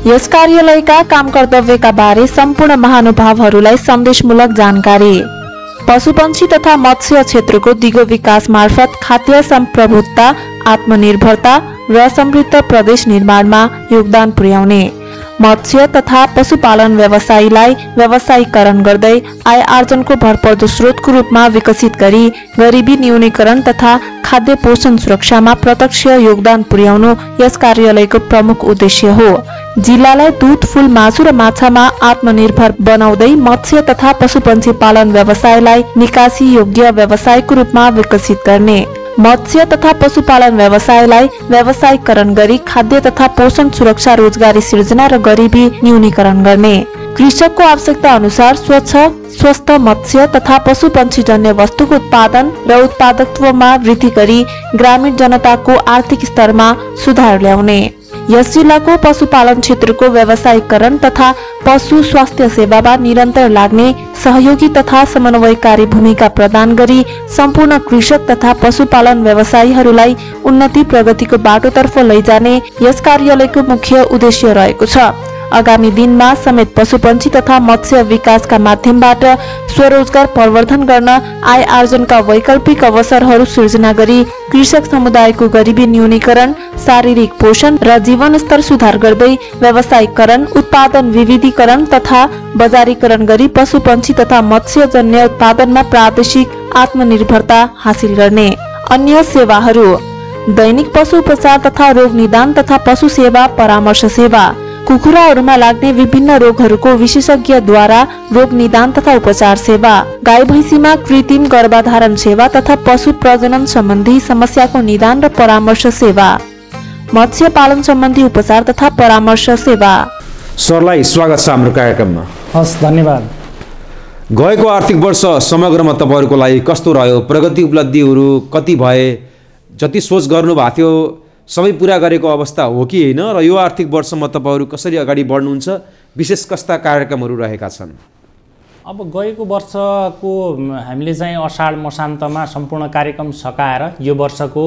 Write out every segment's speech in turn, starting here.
यस कार्यालयका काम कर्तव्यका बारे सम्पूर्ण महानुभावहरूलाई सन्देशमूलक जानकारी। पशुपन्छी तथा मत्स्य क्षेत्रको दिगो विकास मार्फत खाद्य सम्प्रभुता, आत्मनिर्भरता र समृद्ध प्रदेश निर्माणमा योगदान पुर्याउने। मत्स्य तथा पशुपालन व्यवसायलाई व्यवसायीकरण गर्दै आय आर्जनको भरपर्दो स्रोतको रूपमा विकसित गरी गरिबी न्यूनीकरण तथा खाद्य पोषण सुरक्षामा प्रत्यक्ष योगदान पुर्याउनु यस कार्यालयको प्रमुख उद्देश्य हो। जिल्लालाई दूध, फूल, मासु र माछामा आत्मनिर्भर बनाउँदै मत्स्य तथा पशुपन्छी पालन व्यवसायलाई निकासी योग्य व्यवसायको रूपमा विकसित गर्ने। मत्स्य तथा पशुपालन व्यवसायलाई व्यवसायीकरण गरी खाद्य तथा पोषण सुरक्षा, रोजगारी सिर्जना र गरिबी न्यूनीकरण गर्ने। कृषकको आवश्यकता अनुसार स्वच्छ, स्वस्थ मत्स्य तथा पशुपन्छी जन्य वस्तुको उत्पादन र उत्पादकत्वमा वृद्धि गरी ग्रामीण जनताको आर्थिक स्तरमा सुधार ल्याउने। यस जिल्लाको पशुपालन क्षेत्रको व्यवसायीकरण तथा पशु स्वास्थ्य सेवामा निरन्तर लाग्ने सहयोगी तथा समन्वयकारी भूमिका प्रदान गरी सम्पूर्ण कृषक तथा पशुपालन व्यवसायीहरूलाई उन्नति प्रगतिको बाटोतर्फ लैजाने यस कार्यालयको मुख्य उद्देश्य रहेको छ। आगामी दिनमा समेत पशुपन्छी तथा मत्स्य विकासका माध्यमबाट स्वरोजगार प्रवर्धन गर्न, आय आर्जनका वैकल्पिक अवसरहरू सृजना गरी कृषक समुदायको गरिबी न्यूनीकरण, शारीरिक पोषण र जीवनस्तर सुधार गर्दै व्यवसायीकरण, उत्पादन विविधीकरण तथा बजारीकरण गरी पशुपन्छी तथा मत्स्यजन्य उत्पादनमा प्रादेशिक आत्मनिर्भरता हासिल गर्ने। अन्य सेवाहरू: दैनिक पशु उपचार तथा रोग निदान तथा पशु सेवा परामर्श सेवा। कुखुराहरूमा लाग्ने विभिन्न रोगहरूको विशेषज्ञद्वारा रोग निदान तथा उपचार सेवा। गाई भैँसीमा कृत्रिम गर्भधारण सेवा तथा पशु प्रजनन सम्बन्धी समस्याको निदान र परामर्श सेवा। मत्स्य पालन सम्बन्धी उपचार तथा परामर्श सेवा। सरलाई स्वागत छ हाम्रो कार्यक्रममा। हस्, धन्यवाद। गएको आर्थिक वर्ष समग्रमा तपाईँहरूको लागि कस्तो रह्यो? प्रगति उपलब्धिहरू कति भए? जति सोच गर्नुभएको थियो सबै पुरा गरेको अवस्था हो कि होइन? र यो आर्थिक वर्षमा तपाईँहरू कसरी अगाडि बढ्नुहुन्छ? विशेष कस्ता कार्यक्रमहरू रहेका छन्? अब गएको वर्षको हामीले चाहिँ अषाढ मसान्तमा सम्पूर्ण कार्यक्रम सकाएर यो वर्षको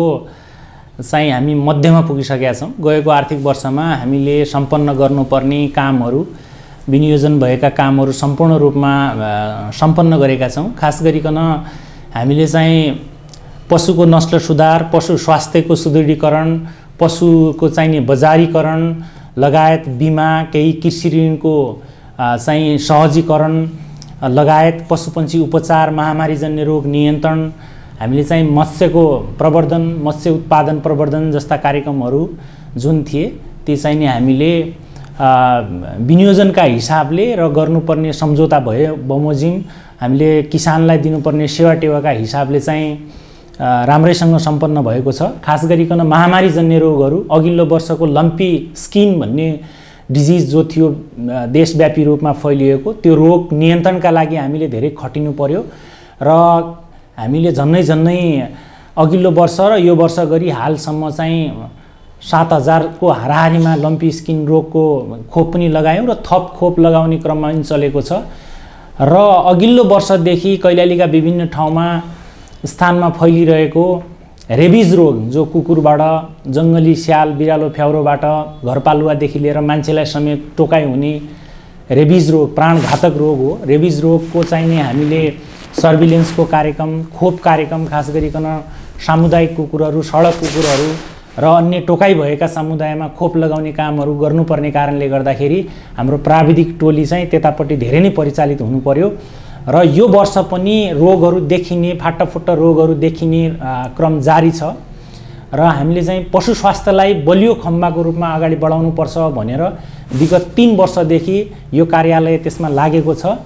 चाहिँ हामी मध्यमा पुगिसकेका छौँ। गएको आर्थिक वर्षमा हामीले सम्पन्न गर्नुपर्ने कामहरू, विनियोजन भएका कामहरू सम्पूर्ण रूपमा सम्पन्न गरेका छौँ। खास गरिकन हामीले चाहिँ पशुको नस्ल सुधार, पशु स्वास्थ्यको सुदृढीकरण, पशुको चाहिने बजारीकरण लगायत बिमा, केही कृषि ऋणको चाहिँ सहजीकरण लगायत पशुपन्छी उपचार, महामारीजन्य रोग नियन्त्रण, हामीले चाहिँ मत्स्यको प्रवर्धन, मत्स्य उत्पादन प्रवर्धन जस्ता कार्यक्रमहरू जुन थिए ती चाहिँ नि हामीले विनियोजनका हिसाबले र गर्नुपर्ने सम्झौता भयो बमोजिम हामीले किसानलाई दिनुपर्ने सेवा टेवाका हिसाबले चाहिँ राम्रैसँग सम्पन्न भएको छ। खास गरिकन महामारीजन्य रोगहरू, अघिल्लो वर्षको लम्पी स्किन भन्ने डिजिज जो थियो देशव्यापी रूपमा फैलिएको, त्यो रोग नियन्त्रणका लागि हामीले धेरै खटिनु पर्यो र हामीले झन्नै अघिल्लो वर्ष र यो वर्ष गरी हालसम्म चाहिँ 7,000 को हाराहारीमा लम्पी स्किन रोगको खोप पनि लगायौँ र थप खोप लगाउने क्रममा पनि चलेको छ। र अघिल्लो वर्षदेखि कैलालीका विभिन्न ठाउँमा स्थानमा फैलिरहेको रेबिज रोग जो कुकुरबाट, जङ्गली स्याल, बिरालो, फ्याउरोबाट घरपालुवादेखि लिएर मान्छेलाई समेत टोकाइ हुने रेबिज रोग प्राणघातक रोग हो। रेबिज रोगको चाहिँ नि हामीले सर्भिलेन्सको कार्यक्रम, खोप कार्यक्रम, खास गरिकन सामुदायिक कुकुरहरू, सडक कुकुरहरू र अन्य टोकाइ भएका समुदायमा खोप लगाउने कामहरू गर्नुपर्ने कारणले गर्दाखेरि हाम्रो प्राविधिक टोली चाहिँ त्यतापट्टि धेरै नै परिचालित हुनु पर्यो। र यो वर्ष पनि रोगहरू देखिने, फाटाफुट्टा रोगहरू देखिने क्रम जारी छ र हामीले चाहिँ पशु स्वास्थ्यलाई बलियो खम्बाको रूपमा अगाडि बढाउनुपर्छ भनेर विगत 3 वर्षदेखि यो कार्यालय त्यसमा लागेको छ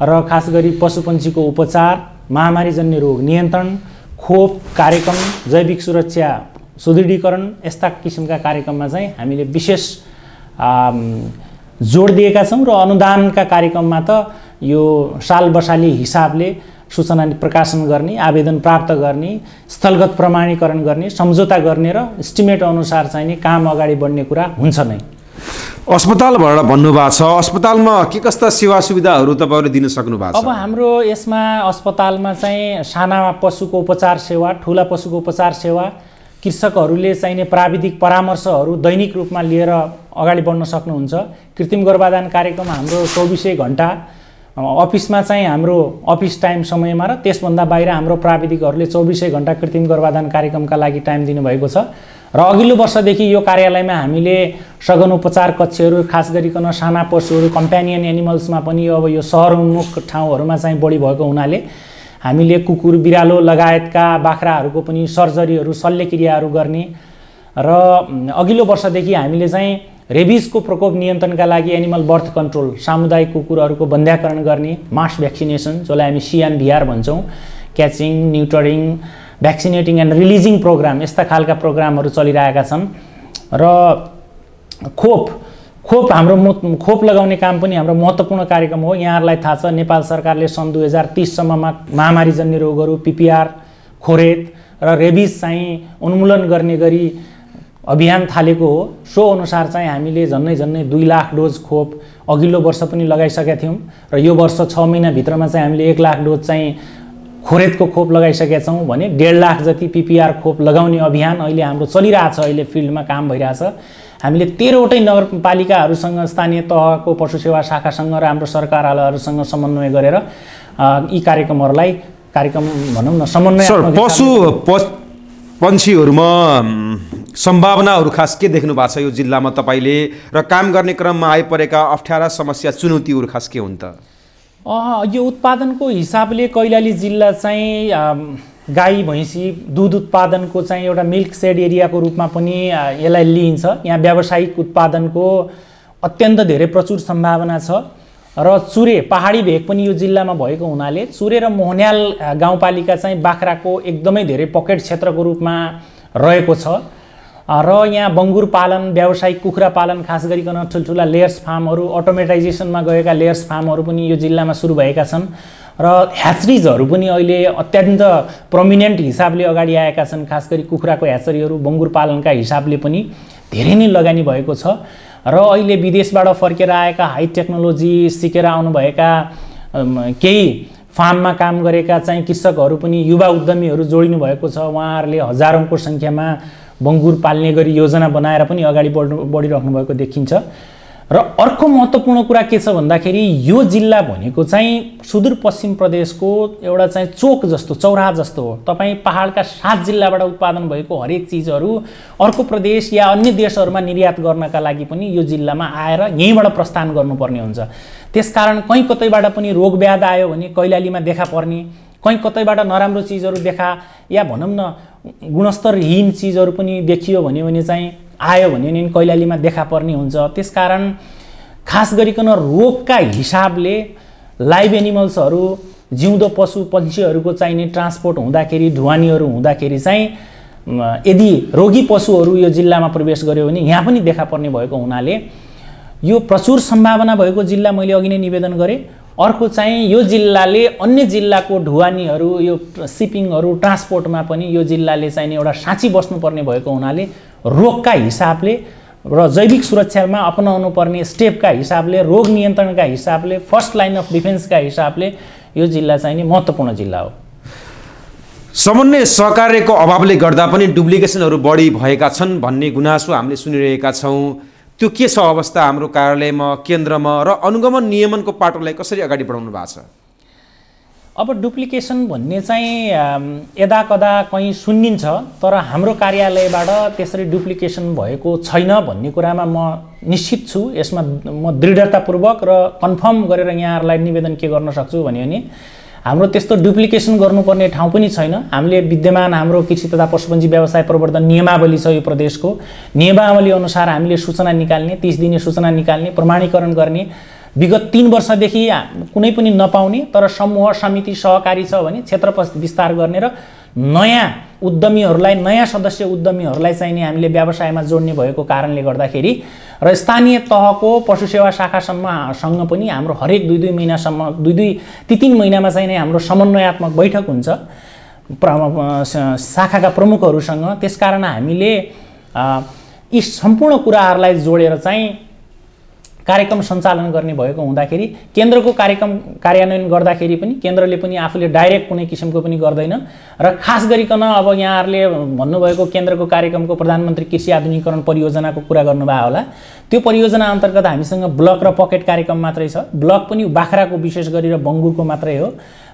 र खास गरी पशुपन्छीको उपचार, महामारीजन्य रोग नियन्त्रण, खोप कार्यक्रम, जैविक सुरक्षा सुदृढीकरण यस्ता किसिमका कार्यक्रममा चाहिँ हामीले विशेष जोड दिएका छौँ र अनुदानका कार्यक्रममा त यो साल बसाली हिसाबले सूचना प्रकाशन गर्ने, आवेदन प्राप्त गर्ने, स्थलगत प्रमाणीकरण गर्ने, सम्झौता गर्ने र एस्टिमेट अनुसार चाहिँ नि काम अगाडि बढ्ने कुरा हुन्छ नै। अस्पतालबाट भन्नुभएको छ, अस्पतालमा के कस्ता सेवा सुविधाहरू तपाईँहरूले दिन सक्नु भएको छ? अब हाम्रो यसमा अस्पतालमा चाहिँ साना पशुको उपचार सेवा, ठुला पशुको उपचार सेवा, कृषकहरूले चाहिने प्राविधिक परामर्शहरू दैनिक रूपमा लिएर अगाडि बढ्न सक्नुहुन्छ। कृत्रिम गर्भाधान कार्यक्रम हाम्रो 24 घण्टा अफिसमा चाहिँ हाम्रो अफिस टाइम समयमा र त्यसभन्दा बाहिर हाम्रो प्राविधिकहरूले 24 घण्टा कृत्रिम गर्भाधान कार्यक्रमका लागि टाइम दिनुभएको छ। र अघिल्लो वर्षदेखि यो कार्यालयमा हामीले सघन उपचार कक्षहरू खास गरिकन साना पशुहरू कम्प्यानियन एनिमल्समा पनि अब यो सहरोन्मुख ठाउँहरूमा चाहिँ बढी भएको हुनाले हामीले कुकुर बिरालो लगायतका बाख्राहरूको पनि सर्जरीहरू शल्यक्रियाहरू गर्ने र अघिल्लो वर्षदेखि हामीले चाहिँ रेबिसको प्रकोप नियन्त्रणका लागि एनिमल बर्थ कन्ट्रोल सामुदायिक कुकुरहरूको बन्ध्याकरण गर्ने मास भ्याक्सिनेसन जसलाई हामी CMVR भन्छौँ, क्याचिङ, न्युटरिङ, भ्याक्सिनेटिङ एन्ड रिलिजिङ प्रोग्राम, यस्ता खालका प्रोग्रामहरू चलिरहेका छन्। र खोप हाम्रो खोप लगाउने काम पनि हाम्रो महत्त्वपूर्ण कार्यक्रम हो। यहाँहरूलाई थाहा छ नेपाल सरकारले सन् 2030 सम्ममा महामारीजन्य रोगहरू PPR, खोरेत र रेबिस चाहिँ उन्मूलन गर्ने गरी अभियान थालेको हो। सो अनुसार चाहिँ हामीले झन्नै 2 लाख डोज खोप अघिल्लो वर्ष पनि लगाइसकेका थियौँ र यो वर्ष 6 महिनाभित्रमा चाहिँ हामीले 1 लाख डोज चाहिँ खोरेतको खोप लगाइसकेका छौँ भने 1.5 लाख जति PPR खोप लगाउने अभियान अहिले हाम्रो चलिरहेछ। अहिले फिल्डमा काम भइरहेछ। हामीले 13वटै नगरपालिकाहरूसँग स्थानीय तहको पशु सेवा शाखासँग र हाम्रो सरकारवालाहरूसँग समन्वय गरेर यी कार्यक्रम भनौँ न समन्वय पन्छीहरूमा सम्भावनाहरू खास के देख्नु भएको छ यो जिल्लामा तपाईँले र काम गर्ने क्रममा आइपरेका अप्ठ्यारा समस्या चुनौतीहरू खास के हुन् त? यो उत्पादनको हिसाबले कैलाली जिल्ला चाहिँ गाई भैँसी दुध उत्पादनको चाहिँ एउटा मिल्क सेड एरियाको रूपमा पनि यसलाई लिइन्छ। यहाँ व्यावसायिक उत्पादनको अत्यन्त धेरै प्रचुर सम्भावना छ र चुरे पहाडी भेग पनि यो जिल्लामा भएको हुनाले चुरे र मोहन्याल गाउँपालिका चाहिँ बाख्राको एकदमै धेरै पकेट क्षेत्रको रूपमा रहेको छ र यहाँ बङ्गुर पालन, व्यावसायिक कुखुरा पालन, खास गरिकन ठुल्ठुला लेयर्स फार्महरू, अटोमेटाइजेसनमा गएका लेयर्स फार्महरू पनि यो जिल्लामा सुरु भएका छन् र ह्याचरिजहरू पनि अहिले अत्यन्त प्रोमिनेन्ट हिसाबले अगाडि आएका छन्। खास गरी कुखुराको ह्याचरीहरू बङ्गुर पालनका हिसाबले पनि धेरै नै लगानी भएको छ र अहिले विदेशबाट फर्केर आएका हाई टेक्नोलोजी सिकेर आउनुभएका केही फार्ममा काम गरेका चाहिँ कृषकहरू पनि युवा उद्यमीहरू जोडिनु भएको छ। उहाँहरूले हजारौँको सङ्ख्यामा बङ्गुर पाल्ने गरी योजना बनाएर पनि अगाडि बढिराख्नु भएको देखिन्छ। र अर्को महत्त्वपूर्ण कुरा के छ भन्दाखेरि यो जिल्ला भनेको चाहिँ सुदूरपश्चिम प्रदेशको एउटा चाहिँ चोक जस्तो, चौराहा जस्तो हो। तपाईँ पहाडका 7 जिल्लाबाट उत्पादन भएको हरेक चिजहरू अर्को प्रदेश या अन्य देशहरूमा निर्यात गर्नका लागि पनि यो जिल्लामा आएर यहीँबाट प्रस्थान गर्नुपर्ने हुन्छ। त्यसकारण कहीँ कतैबाट पनि रोग व्याध आयो भने कैलालीमा देखा पर्ने, कहीँ कतैबाट नराम्रो चिजहरू देखा या भनौँ न गुणस्तरहीन चिजहरू पनि देखियो भने चाहिँ आयो भने कैलालीमा देखा पर्ने हुन्छ। त्यसकारण खास गरिकन रोगका हिसाबले लाइभ एनिमल्सहरू जिउँदो पशु पन्छीहरूको चाहिने ट्रान्सपोर्ट हुँदाखेरि, ढुवानीहरू हुँदाखेरि चाहिँ यदि रोगी पशुहरू यो जिल्लामा प्रवेश गर्यो भने यहाँ पनि देखा पर्ने भएको हुनाले यो प्रचुर सम्भावना भएको जिल्ला मैले अघि नै निवेदन गरेँ। अर्को चाहिँ यो जिल्लाले अन्य जिल्लाको ढुवानीहरू, यो सिपिङहरू, ट्रान्सपोर्टमा पनि यो जिल्लाले चाहिँ एउटा साँची बस्नुपर्ने भएको हुनाले रोगका हिसाबले र जैविक सुरक्षामा अपनाउनु पर्ने स्टेपका हिसाबले, रोग नियन्त्रणका हिसाबले, फर्स्ट लाइन अफ डिफेन्सका हिसाबले यो जिल्ला चाहिँ महत्त्वपूर्ण जिल्ला हो। समन्वय सहकार्यको अभावले गर्दा पनि डुप्लिकेसनहरू बढी भएका छन् भन्ने गुनासो हामीले सुनिरहेका छौँ। त्यो के छ अवस्था हाम्रो कार्यालयमा, केन्द्रमा र अनुगमन नियमनको पाटोलाई कसरी अगाडि बढाउनु भएको छ? अब डुप्लिकेसन भन्ने चाहिँ यदाकदा कहीँ सुनिन्छ, तर हाम्रो कार्यालयबाट त्यसरी डुप्लिकेसन भएको छैन भन्ने कुरामा म निश्चित छु। यसमा म दृढतापूर्वक र कन्फर्म गरेर यहाँहरूलाई निवेदन के गर्न सक्छु भने हाम्रो त्यस्तो डुप्लिकेसन गर्नुपर्ने ठाउँ पनि छैन। हामीले विद्यमान हाम्रो कृषि तथा पशुपन्छी व्यवसाय प्रवर्धन नियमावली छ, यो प्रदेशको नियमावली अनुसार हामीले सूचना निकाल्ने, 30 दिने सूचना निकाल्ने, प्रमाणीकरण गर्ने। विगत 3 वर्षदेखि कुनै पनि नपाउने तर समूह समिति सहकारी छ भने क्षेत्र विस्तार गर्ने र नयाँ उद्यमीहरूलाई, नयाँ सदस्य उद्यमीहरूलाई चाहिँ नि हामीले व्यवसायमा जोड्ने भएको कारणले गर्दाखेरि र स्थानीय तहको पशु सेवा शाखासँग पनि हाम्रो हरेक 2-2 महिनासम्म 2-3 महिनामा चाहिँ नि हाम्रो समन्वयात्मक बैठक हुन्छ शाखाका प्रमुखहरूसँग। त्यसकारण हामीले यी सम्पूर्ण कुराहरूलाई जोडेर चाहिँ कार्यक्रम सञ्चालन गर्ने भएको हुँदाखेरि केन्द्रको कार्यक्रम कार्यान्वयन गर्दाखेरि पनि केन्द्रले पनि आफूले डाइरेक्ट कुनै किसिमको पनि गर्दैन र खास गरिकन अब यहाँहरूले भन्नुभएको केन्द्रको कार्यक्रमको प्रधानमन्त्री कृषि आधुनिकीकरण परियोजनाको कुरा गर्नुभयो होला। त्यो परियोजना अन्तर्गत हामीसँग ब्लक र पकेट कार्यक्रम मात्रै छ। ब्लक पनि बाख्राको विशेष गरेर बङ्गुरको मात्रै हो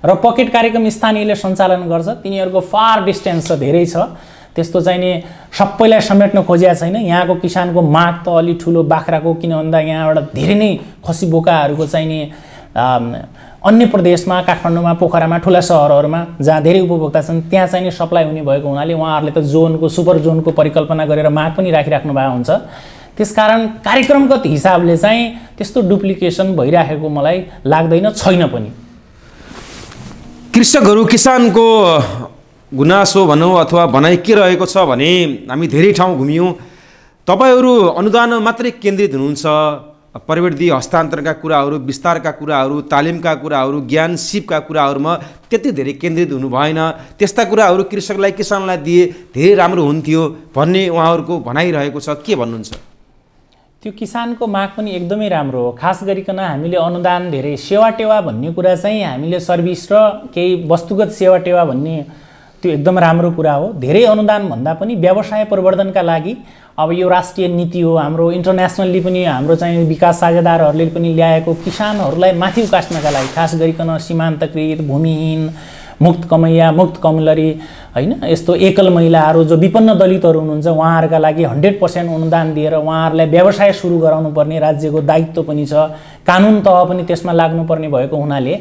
र पकेट कार्यक्रम स्थानीयले सञ्चालन गर्छ। तिनीहरूको फार डिस्टेन्स छ, धेरै छ, त्यस्तो चाहिँ नि सबैलाई समेट्न खोजिया छैन। यहाँको किसानको माग त अलि ठुलो बाख्राको, किन भन्दा यहाँबाट धेरै नै खसी बोकाहरूको चाहिँ नि अन्य प्रदेशमा, काठमाडौँमा, पोखरामा, ठुला सहरहरूमा जहाँ धेरै उपभोक्ता छन् त्यहाँ चाहिँ नि सप्लाई हुने भएको हुनाले उहाँहरूले त जोनको, सुपर जोनको परिकल्पना गरेर माग पनि राखिराख्नु भएको हुन्छ। त्यसकारण कार्यक्रमगत हिसाबले चाहिँ त्यस्तो डुप्लिकेसन भइराखेको मलाई लाग्दैन, छैन पनि। कृषकहरू, किसानको गुनासो भनौँ अथवा भनाइ के रहेको छ भने हामी धेरै ठाउँ घुम्यौँ, तपाईँहरू अनुदानमा मात्रै केन्द्रित हुनुहुन्छ। प्रविधि हस्तान्तरणका कुराहरू, विस्तारका कुराहरू, तालिमका कुराहरू, ज्ञान सिपका कुराहरूमा त्यति धेरै केन्द्रित हुनु भएन। त्यस्ता कुराहरू कृषकलाई, किसानलाई दिए धेरै राम्रो हुन्थ्यो भन्ने उहाँहरूको भनाइरहेको छ, के भन्नुहुन्छ? त्यो किसानको माग पनि एकदमै राम्रो हो। खास गरिकन हामीले अनुदान धेरै सेवा टेवा भन्ने कुरा चाहिँ हामीले सर्भिस र केही वस्तुगत सेवा टेवा भन्ने त्यो एकदम राम्रो कुरा हो। धेरै अनुदान भन्दा पनि व्यवसाय प्रवर्धनका लागि अब यो राष्ट्रिय नीति हो हाम्रो, इन्टरनेसनल्ली पनि हाम्रो चाहिँ विकास साझेदारहरूले पनि ल्याएको किसानहरूलाई माथि उकास्नका लागि, खास गरिकन सीमान्तकृत, भूमिहीन, मुक्त कमैया, मुक्त कमलरी हैन, यस्तो एकल महिलाहरू जो विपन्न दलितहरू हुनुहुन्छ उहाँहरूका लागि 100% अनुदान दिएर उहाँहरूलाई व्यवसाय सुरु गराउनु पर्ने राज्यको दायित्व पनि छ। कानुन तह पनि त्यसमा लाग्नुपर्ने भएको हुनाले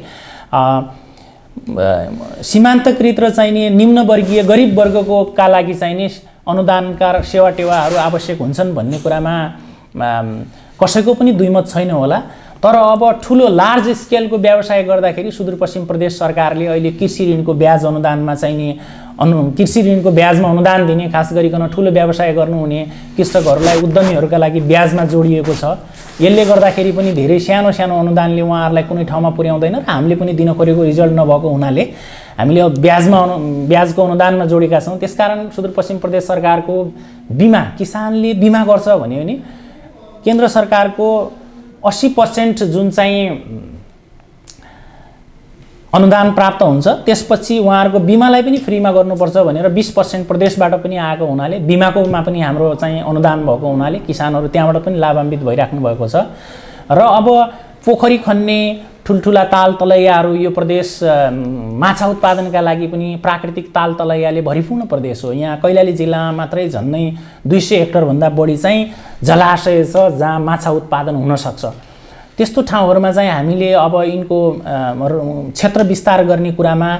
सीमान्तकृत र चाहिने निम्न वर्गीय गरिब वर्गको का लागि चाहिने अनुदानका सेवा टेवाहरू आवश्यक हुन्छन् भन्ने कुरामा कसैको पनि दुईमत छैन होला। तर अब ठुलो लार्ज स्केलको व्यवसाय गर्दाखेरि सुदूरपश्चिम प्रदेश सरकारले अहिले कृषि ऋणको ब्याज अनुदानमा चाहिने कृषि ऋणको ब्याजमा अनुदान दिने, खास गरिकन ठुलो व्यवसाय गर्नुहुने कृषकहरूलाई, उद्यमीहरूका लागि ब्याजमा जोडिएको छ। यसले गर्दाखेरि पनि धेरै सानो सानो अनुदानले उहाँहरूलाई कुनै ठाउँमा पुर्याउँदैन र हामीले पनि दिन खोजेको रिजल्ट नभएको हुनाले हामीले ब्याजको अनुदानमा जोडेका छौँ। त्यसकारण सुदूरपश्चिम प्रदेश सरकारको बिमा, किसानले बिमा गर्छ भन्यो भने केन्द्र सरकारको 80% जुन चाहिँ अनुदान प्राप्त हुन्छ त्यसपछि उहाँहरूको बिमालाई पनि फ्रीमा गर्नुपर्छ भनेर 20% प्रदेशबाट पनि आएको हुनाले बिमाकोमा पनि हाम्रो चाहिँ अनुदान भएको हुनाले किसानहरू त्यहाँबाट पनि लाभान्वित भइराख्नु भएको छ। र अब पोखरी खन्ने ठुल्ठुला ताल तलैयाहरू, यो प्रदेश माछा उत्पादनका लागि पनि प्राकृतिक ताल तलैयाले भरिपूर्ण प्रदेश हो। यहाँ कैलाली जिल्लामा मात्रै झन्नै 200 हेक्टरभन्दा बढी चाहिँ जलाशय छ जहाँ माछा उत्पादन हुन सक्छ। त्यस्तो ठाउँहरूमा चाहिँ हामीले अब यिनको क्षेत्र विस्तार गर्ने कुरामा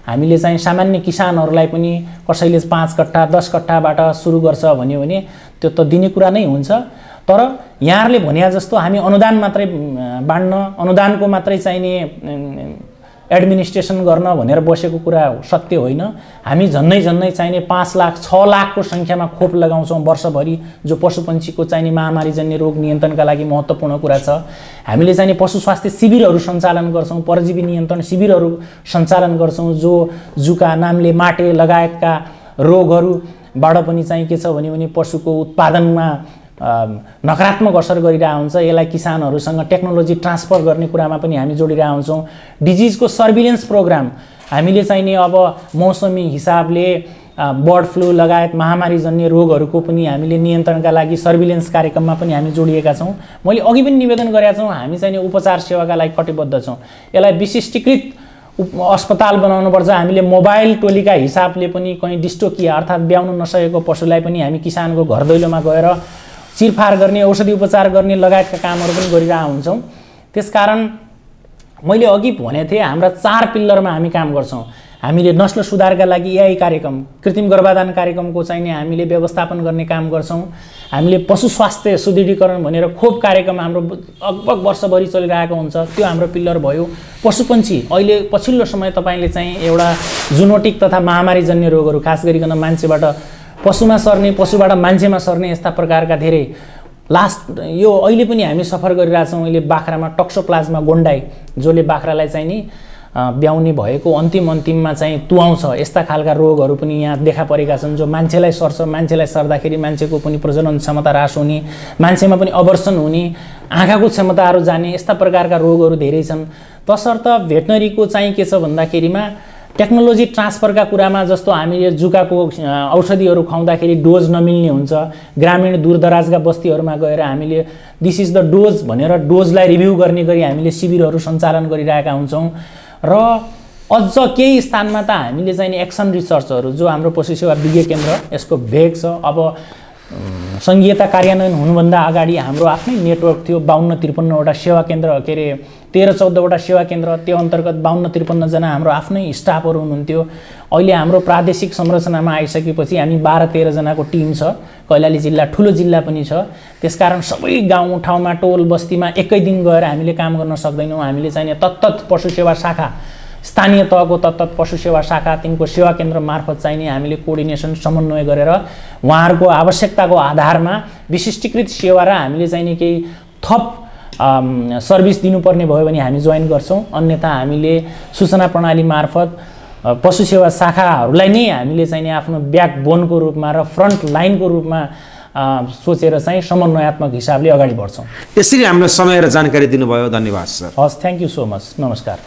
हामीले चाहिँ सामान्य किसानहरूलाई पनि कसैले 5 कट्ठा 10 कट्ठाबाट सुरु गर्छ भन्यो भने त्यो त दिने कुरा नै हुन्छ। तर यहाँहरूले भने जस्तो हामी अनुदान मात्रै बाँड्न, अनुदानको मात्रै चाहिने एडमिनिस्ट्रेसन गर्न भनेर बसेको कुरा सत्य होइन। हामी झन्नै चाहिने 5 लाख 6 लाखको सङ्ख्यामा खोप लगाउँछौँ वर्षभरि, जो पशुपन्छीको चाहिने महामारीजन्य रोग नियन्त्रणका लागि महत्त्वपूर्ण कुरा छ। हामीले चाहिने पशु स्वास्थ्य शिविरहरू सञ्चालन गर्छौँ, परजीवी नियन्त्रण शिविरहरू सञ्चालन गर्छौँ, जो जुका, नाम्ले, माटे लगायतका रोगहरूबाट पनि चाहिँ के छ भने पशुको उत्पादनमा नकारात्मक असर गरिरहेको हुन्छ। यसलाई किसानहरूसँग टेक्नोलोजी ट्रान्सफर गर्ने कुरामा पनि हामी जोडिरहेका हुन्छौँ। डिजिजको सर्भिलेन्स प्रोग्राम हामीले चाहिने अब मौसमी हिसाबले बर्ड फ्लू लगायत महामारीजन्य रोगहरूको पनि हामीले नियन्त्रणका लागि सर्भिलेन्स कार्यक्रममा पनि हामी जोडिएका छौँ। मैले अघि पनि निवेदन गरेका छौँ, हामी चाहिने उपचार सेवाका लागि कटिबद्ध छौँ। यसलाई विशिष्टीकृत अस्पताल बनाउनुपर्छ। हामीले मोबाइल टोलीका हिसाबले पनि कहीँ डिस्टोकिया अर्थात् ब्याउन नसकेको पशुलाई पनि हामी किसानको घर दैलोमा गएर चिरफार गर्ने, औषधि उपचार गर्ने लगायतका कामहरू पनि गरिरहेका हुन्छौँ। त्यसकारण मैले अघि भनेको थिएँ हाम्रा 4 पिल्लरमा हामी काम गर्छौँ। हामीले नस्ल सुधारका लागि एआई कार्यक्रम, कृत्रिम गर्भाधान कार्यक्रमको चाहिँ हामीले व्यवस्थापन गर्ने काम गर्छौँ। हामीले पशु स्वास्थ्य सुदृढीकरण भनेर खोप कार्यक्रम हाम्रो लगभग वर्षभरि चलिरहेको हुन्छ, त्यो हाम्रो पिल्लर भयो। पशुपन्छी अहिले पछिल्लो समय तपाईँले चाहिँ एउटा जुनोटिक तथा महामारीजन्य रोगहरू खास गरिकन मान्छेबाट पशुमा सर्ने, पशुबाट मान्छेमा सर्ने यस्ता प्रकारका धेरै लास्ट यो अहिले पनि हामी सफर गरिरहेछौँ। अहिले बाख्रामा टक्सोप्लाज्मा गोन्डाई, जसले बाख्रालाई चाहिँ नि ब्याउने भएको अन्तिममा चाहिँ तुवाउँछ यस्ता खालका रोगहरू पनि यहाँ देखा परेका छन् जो मान्छेलाई सर्छ। मान्छेलाई सर्दाखेरि मान्छेको पनि प्रजनन क्षमता ह्रास हुने, मान्छेमा पनि अवर्सन हुने, आँखाको क्षमताहरू जाने, यस्ता प्रकारका रोगहरू धेरै छन्। तसर्थ भेटनरीको चाहिँ के छ भन्दाखेरिमा टेक्नोलोजी ट्रान्सफरका कुरामा जस्तो हामीले जुकाको औषधिहरू खुवाउँदाखेरि डोज नमिल्ने हुन्छ, ग्रामीण दूरदराजका बस्तीहरूमा गएर हामीले दिस इज द डोज भनेर डोजलाई रिभ्यू गर्ने गरी हामीले शिविरहरू सञ्चालन गरिरहेका हुन्छौँ। र अझ केही स्थानमा त हामीले चाहिँ एक्सन रिसर्चहरू जो हाम्रो पशु सेवा विज्ञ केन्द्र यसको भेग छ। अब सङ्घीयता कार्यान्वयन हुनुभन्दा अगाडि हाम्रो आफ्नै नेटवर्क थियो, 52-53वटा सेवा केन्द्र, के अरे 13-14वटा सेवा केन्द्र, त्यो अन्तर्गत 52-53 जना हाम्रो आफ्नै स्टाफहरू हुनुहुन्थ्यो। अहिले हाम्रो प्रादेशिक संरचनामा आइसकेपछि हामी 12-13 जनाको टिम छ। कैलाली जिल्ला ठुलो जिल्ला पनि छ, त्यसकारण सबै गाउँ ठाउँमा टोल बस्तीमा एकै दिन गएर हामीले काम गर्न सक्दैनौँ। हामीले चाहिँ तत्तत पशु सेवा शाखा, स्थानीय तहको तत्तत पशु सेवा शाखा, तिनको सेवा केन्द्र मार्फत चाहिने हामीले कोअर्डिनेसन समन्वय गरेर उहाँहरूको आवश्यकताको आधारमा विशिष्टीकृत सेवा र हामीले चाहिने केही थप सर्भिस दिनुपर्ने भयो भने हामी जोइन गर्छौँ। अन्यथा हामीले सूचना प्रणाली मार्फत पशु सेवा शाखाहरूलाई नै हामीले चाहिने आफ्नो ब्याकबोनको रूपमा र फ्रन्ट लाइनको रूपमा सोचेर चाहिँ समन्वयात्मक हिसाबले अगाडि बढ्छौँ। यसरी हामीलाई समय र जानकारी दिनुभयो, धन्यवाद सर। हस्, थ्याङ्क यू सो मच, नमस्कार।